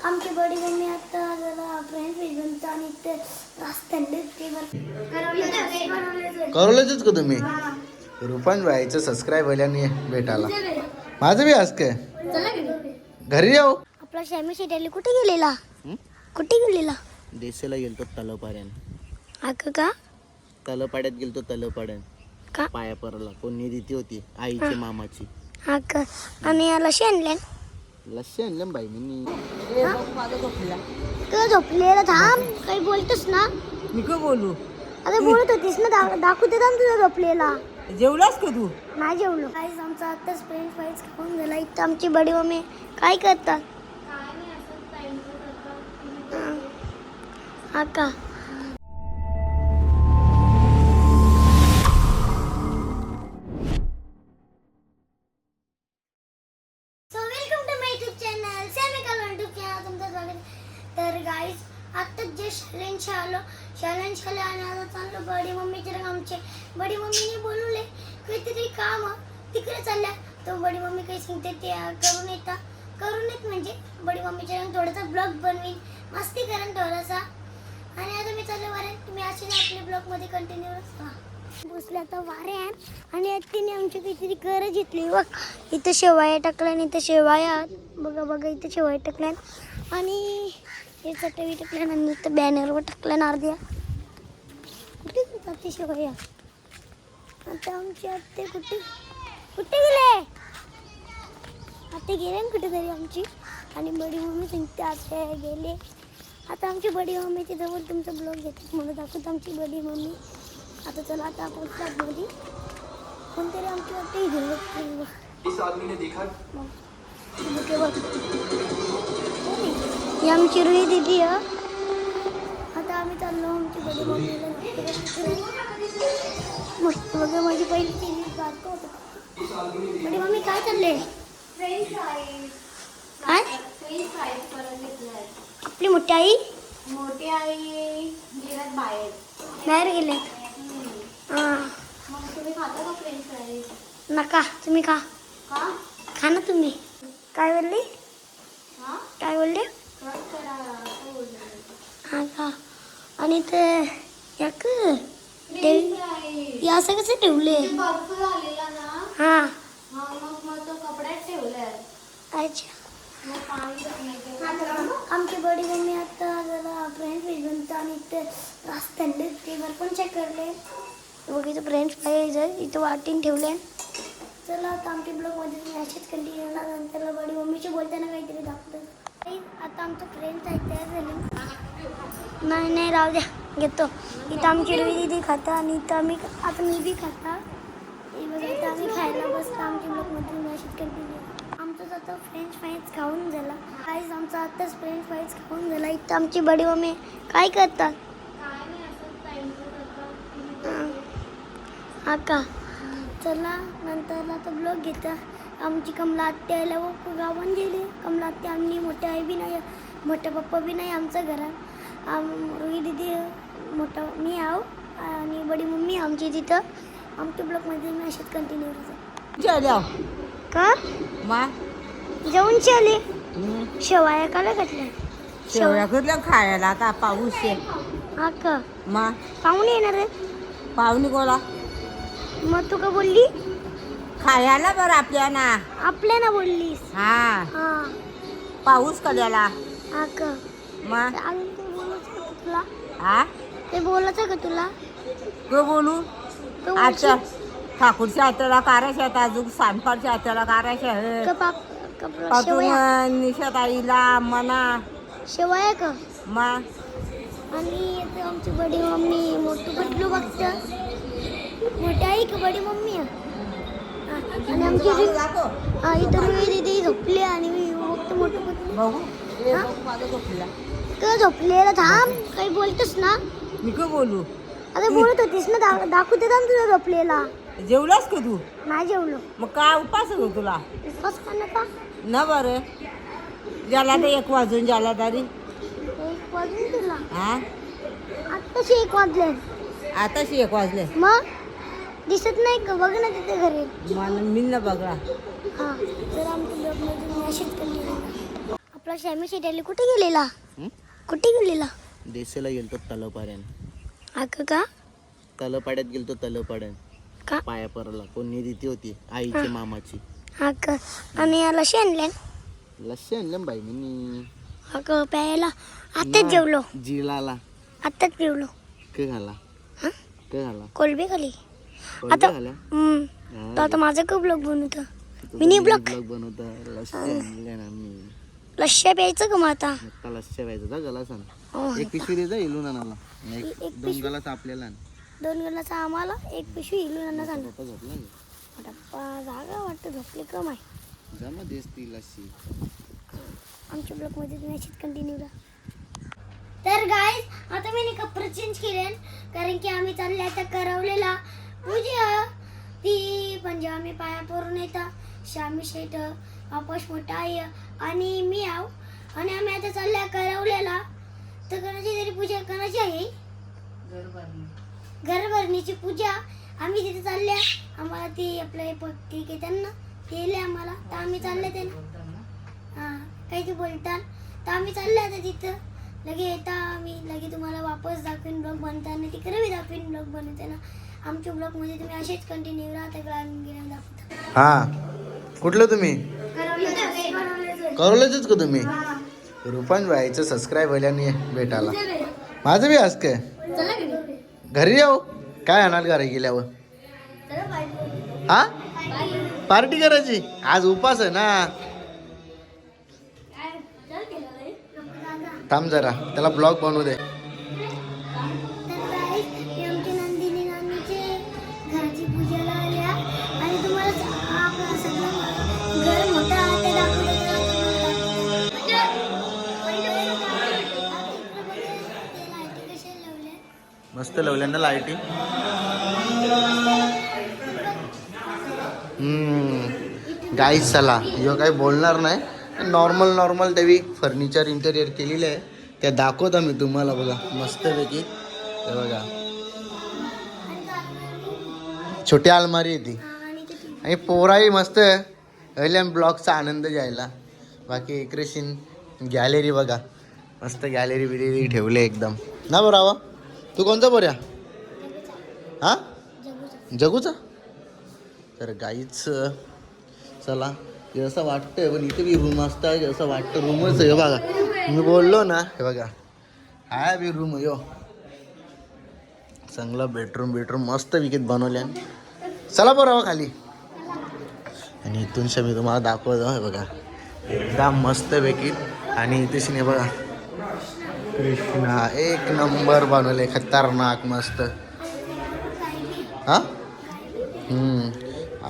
आमची बडी मम्मी आता जरा फ्रेंड्स भेटून आणि ते रस्त्याने करोलेचंच का तुम्ही रुपान भाईचं सबस्क्राईब व्हायला भेटायला माझं बी आज काय घरी जाऊ. आपला शॅमी शेट्याला कुठे गेलेला कुठे गेलेला देशाला गेलतो तलपाड्यान अगं का तलपाड्यात गेलतो तलपाड्यान का पाया परला कोणी रीती होती आईची मामाची अगं आणि याला शेणले लस्सी आणलं बाई मी तू झोपलेला थांब काही बोलतोस ना मी काय बोलू अरे बोलत होतीस ना दाखवू दे ना तुझा झोपलेला जेवलास का तू नाही जेवलो काहीच आमचा आत्ताच फ्रेंच फ्राईज खाऊन झाला इथं आमची बडी मम्मी काय करतात हा का तर गाईज आता जे चॅलेंज आलो आणि आता चाललो बडी मम्मीचे रंग आमचे बडी मम्मीने बोलवले काहीतरी काम तिकडे चालल्या तर बडी मम्मी काही सांगते ते करून येत म्हणजे बडी मम्मीचे रंग थोडासा ब्लॉग बनवीन मस्ती करेन थोडासा आणि आता मी चाललो वारे तुम्ही असे आपल्या ब्लॉगमध्ये कंटिन्यू राहा. बसले आता वारे आहे आणि तिने आमची काहीतरी कर घेतली बघ इथं शेवाया टाकल्या आणि इथं शेवाया बघा इथं शेवाया टाकल्या आणि हे चटई टाकल्या आणि इथं बॅनरवर टाकल्या अर्ध्या कुठे जातात ते शेवया आता आमची आत्ते कुठे गेले आत्ते गेले कुठेतरी आमची आणि बडी मम्मी सांगते आत्ते गेले आता आमची बडी मम्मीच्या जवळ तुमचा ब्लॉग घेतात म्हणून दाखवत आमची बडी मम्मी आता चला आता आपण फ्लॅटमध्ये कोणतरी आमची आत्ते घेऊन ही आमची रुई दिदी आता आम्ही चाललो आमची बडी मम्मीला मस्त बघा माझी पहिली टीव्ही बारकं होतं बडी मम्मी काय चालले काय आपली मोठी आई बाहेर गेले हां नका तुम्ही खा ना तुम्ही काय बोलली काय बोलले हा का आणि ते याक या असं कसं ठेवले हा अच्छा आमची बडी मम्मी आता जरा फ्रेंड्स भेटून आणि ते रस्त्याने ते पण चेक करले बघ इथं फ्रेंड्स पाहिजे इथं वाटीन ठेवले चला आता आमच्या ब्लॉगमध्ये मॅसेज कंटिन्यू नंतर बडी मम्मीशी बोलताना काहीतरी दाखवतात आता आमचं फ्रेंड्स आहे तयार झाले नाही राहू द्या घेतो इथं आमची रुई दिदी खाता आणि इथं मी बी खाता इथं आम्ही खायला बसतो आमच्या ब्लॉगमध्ये मॅसेज कंटिन्यू आमचं आता फ्रेंच फ्राईज खाऊन झाला काहीच आमचा आत्ताच फ्रेंच फ्राईज खाऊन झाला इथं आमची बडी मम्मी काय करतात हा का चला नंतर आता ब्लॉग घेता आमची कमला आत्या आल्या व गावात गेली कमला आत्या आम्ही मोठ्या आई बी नाही मोठा पप्पा बी नाही आमच्या घरात रुई दिदी मोठा मी आहो आणि बडी मम्मी आमची तिथं आमच्या ब्लॉगमध्ये मॅसेज कंटिन्यू राहतो का मा जेवण आले शेवाया काला घातल्या शेवया कुठल्या खायला आता पाऊस आहे हा का मा पाहुणे येणार आहे पाहुणे गोळा मग तू का बोलली खायला बरं आपल्या ना बोललीस हा हा पाऊस कल्याला हा का मा अजून ते बोलायचं का तुला हा ते बोलायचं का तुला तो बोलू तो आता ठाकूरच्या हाताला कारायच्या आहेत अजून सांडपाडच्या हाताला कारायच्या आहेत शेवया निशात आईला मना शेवया का मा आणि इथे आमची बडी मम्मी मोठू पटलू बघतं मोठी आई का बडी मम्मी आणि आमची इथं रुई दिदी झोपली आणि मी बघतो मोठू पटलू तू झोपलेला थांब काही बोलतोस ना मी काय बोलू अरे बोलत होतीस ना दाखवू दे ना तुझा झोपलेला जेवलास का तू नाही जेवलो मग काय उपास हो तुला उपवास का नका ना बरं ज्याला तर 1 वाजून ज्याला तरी 1 वाजून तुला हा आत्ताशी 1 वाजले आताशी 1 वाजले मग दिसत नाही का बघ ना तिथे घरी मी ना बघा हां तर आमच्या ब्लॉगमध्ये मॅसेज केली आपला शॅमी शेट्याला कुठे गेलेला हं? कुठे गेलेला देशाला गेलतो तलपाड्यान अगं का तलपाड्यात गेलतो तलपाड्यान का पाया परला कोणी रीती होती आईची मामाची अगं आणि याला शेणले लस्सी आणलं बाई मी अगं प्यायला आताच जेवलो जिलाला आताच जेवलो के घाला हं? के घाला कोलबी खाली कोलबी आता घाला तर आता माझं खूप ब्लॉग बनवतं मिनी ब्लॉग ब्लॉग बनवता लस्सी आणले ना मी लश्या प्यायचं का मग आता नुसता लस्सी व्हायचं जा गला सांग हो. एक पिशवी दे जा इलून आणाला एक दोन पिशवी? गलास आपल्याला आण. 2 गलाचा आम्हाला एक पिशवी इलून आणा सांग पप्पा झोपला ना. पप्पा जागा वाटतं झोपले कम आहे जमा देस ती लस्सी आमच्या ब्लॉगमध्ये तुम्ही अशीच कंटिन्यू राहा तर गाईज आता मी कपडे चेंज केले कारण की आम्ही चालले आता करवलेला पूजा ती म्हणजे आम्ही पाया पडून येतात श्यामी शेठ आपोश मोठा आई आणि मी आहो आणि आम्ही आता चालल्या करवलेला तर कोणाची तरी पूजा कोणाची आहे घरभरणीची पूजा आम्ही तिथे चालल्या आम्हाला ती आपलं पक्की की त्यांना केले आम्हाला तर आम्ही चालले त्यांना हां काही ते बोलतात तर आम्ही चालले आता तिथं लगे येता आम्ही लगे तुम्हाला वापस दाखवीन ब्लॉग बनताना तिकडे मी दाखवीन ब्लॉग बनवताना आमच्या ब्लॉगमध्ये तुम्ही असेच कंटिन्यू राहा तर आम्ही गेल्यावर दाखवतो हा कुठलं तुम्ही करवल्याचंच का तुम्ही रुपान भाईचं सबस्क्राईब व्हायला भेटायला माझं बी आज काय घरी येऊ काय आणाल घरी गेल्यावर हा पार्टी करायची आज उपास आहे ना थांब जरा त्याला ब्लॉग बनवू दे आमच्या नंदिनी नानीचे घराची पूजेला आल्या आणि तुम्हाला आपलं सगळं घर मोठं आहे ते दाखवलं कशा लावल्या मस्त लावल्या ना लाईटी गाईच चला ह्यो काही बोलणार नाही नॉर्मल नॉर्मल तेवी फर्निचर इंटेरियर केलेलं आहे त्या दाखवतो मी तुम्हाला बघा मस्तपैकी हे बघा छोटी अलमारी आहे ती आणि ते आणि पोराही मस्त पहिल्या ब्लॉगचा आनंद घ्यायला बाकी इकडे सीन गॅलरी बघा मस्त गॅलरी बिलेरी ठेवले एकदम ना बरोबर तू कोणता बऱ्या हां जगूचा तर गाईच चला हे असं वाटतंय पण इथे बी रूम असतं असं वाटतं रूमच आहे बघा मी बोललो ना हे बघा हाय बी रूम यो चांगलं बेडरूम मस्त विकेत बनवल्या चला बरोबर खाली आणि इथूनशा मी तुम्हाला दाखवतो हे बघा एकदम मस्त पैकी आणि इथेशी नाही बघा कृष्णा एक नंबर बनवले खतरनाक मस्त हा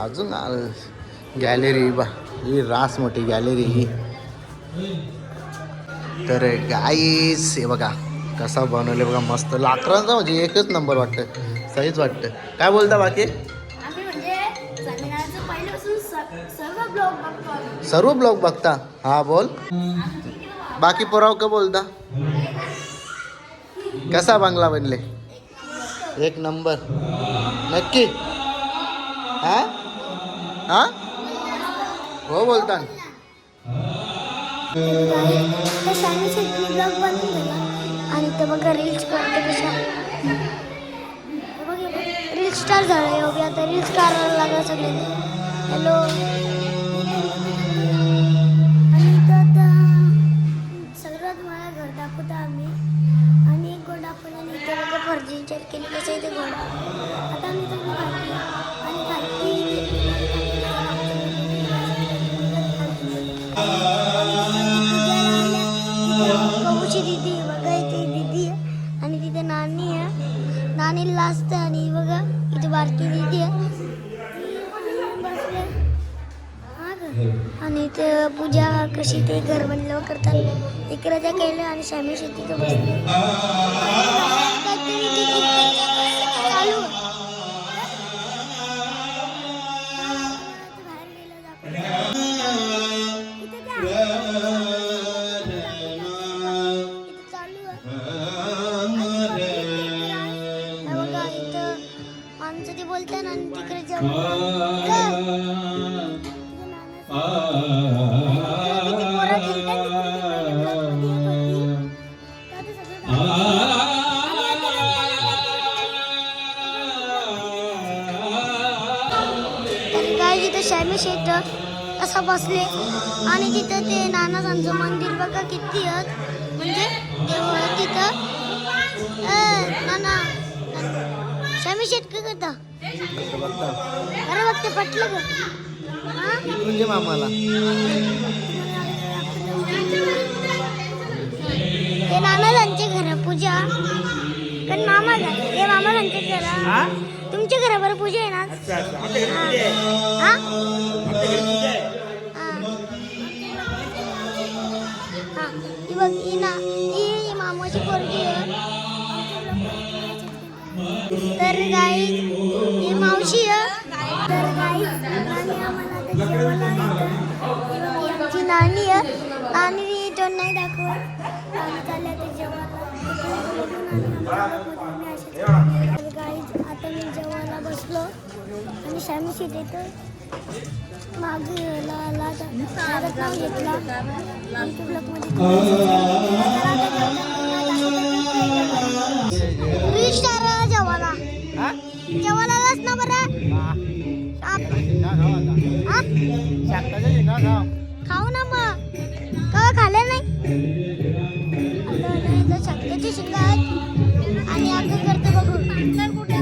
अजून गॅलरी बा ही रास मोठी गॅलरी ही तर गाईस हे बघा कसा बनवले बघा मस्त लाकडांचा म्हणजे एकच नंबर वाटतं सहीच वाटतं काय बोलता बाकी आम्ही म्हणजे संध्याकाळचं पहिल्यापासून सर्व ब्लॉग बघतो सर्व ब्लॉग बघता हा बोल बाकी पोराव का बोलता कसा बंगला बनले एक नंबर नक्की हा हा हो बोलता शॅमी शेट्टी ब्लॉग बनवून दिला आणि ते बघा रील्स करते कशा रील्स स्टार झाला योगी आता रील्स करायला लागला सगळे हॅलो आणि इथं आता सगळं तुम्हाला घर दाखवतो आम्ही आणि एक गोड दाखवला आणि इथे बघा फर्निचर केली कसं इथे गोड आता आम्ही सगळं खाली आणि खाली कबूची दीदी बघा इथे दीदी आणि तिथे नानी आहे नानीला असतं आणि बघा इथे बारकी दीदी आहे आणि इथे पूजा कशी ते घर बनल्यावर करतात इकडे त्या केलं आणि शॅमी शेतीचं बसले चालू माणसं ते बोलतात आणि तिकडे जाऊन तर काय तिथं शॅमी शेट असं बसले आणि तिथं ते नानासांचं मंदिर बघा किती आहेत म्हणजे तिथं नाना शॅमी शेट काय करता अरे बघ ते पटलं ग हा? म्हणजे मामाला ते नाना त्यांचे घर पूजा पण मामा हे मामा त्यांचे घर तुमच्या घरावर पूजा आहे ना हा? हा ही बघ ही ना ही मामाची पोरगी आहे तर गाई ही मावशी आहे तर गाई नानी आम्हाला आता जेवायला आणतं. ही आमची नानी आहे नानी तोंड नाही दाखवत आम्ही चालले ते जेवायला तर गाईज आता मी जेवायला बसलो आणि शॅमी सीट येतो मागे आला नाव घेतला आमच्या ब्लॉकमध्ये स्टार जेवायला जेवायलाच ना बरं खाऊ ना मग का खाल्लं नाही आता शक्याची शिंगात आणि असं करते बघू कुठे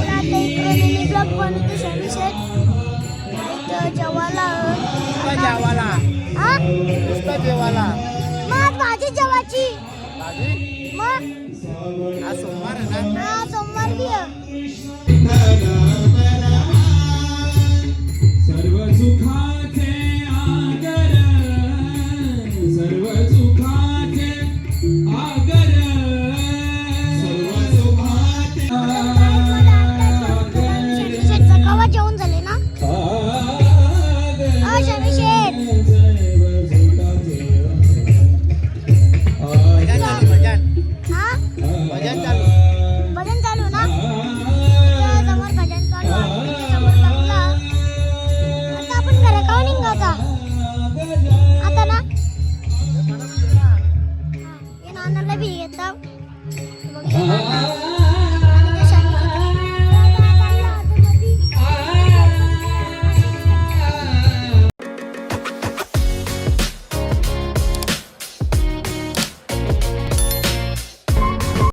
ब्लॉग बनवतो शॅमी शेट जेवायला जेवायला मग भाजी जेवायची मग आज सोमवार आहे ना हा सोमवार बी आहे